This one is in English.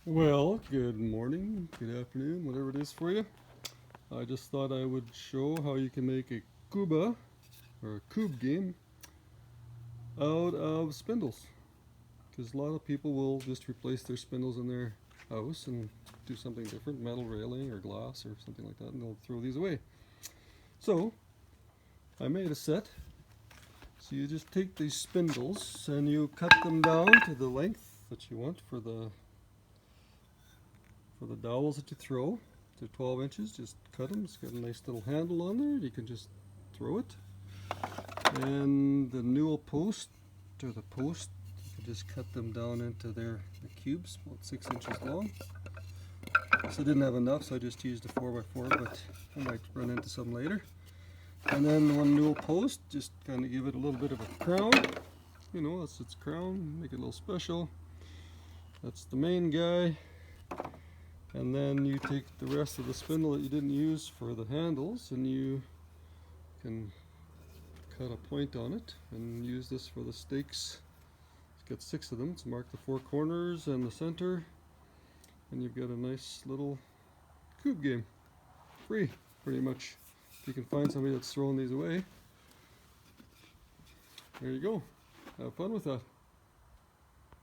Well, good morning, good afternoon, whatever it is for you. I just thought I would show how you can make a Kuba or a Kubb game out of spindles. Because a lot of people will just replace their spindles in their house and do something different, metal railing or glass or something like that, and they'll throw these away. So I made a set. So you just take these spindles and you cut them down to the length that you want for the dowels that you throw. They're 12 inches, just cut them. It's got a nice little handle on there. You can just throw it. And the newel post, or the post, you can just cut them down into the cubes, about 6 inches long. So I didn't have enough, so I just used a 4x4, but I might run into some later. And then one newel post, just kind of give it a little bit of a crown. You know, that's its crown, make it a little special. That's the main guy. And then you take the rest of the spindle that you didn't use for the handles and you can cut a point on it and use this for the stakes. It's got 6 of them to mark the 4 corners and the center, and you've got a nice little Kubb game. Free, pretty much. If you can find somebody that's throwing these away, there you go. Have fun with that.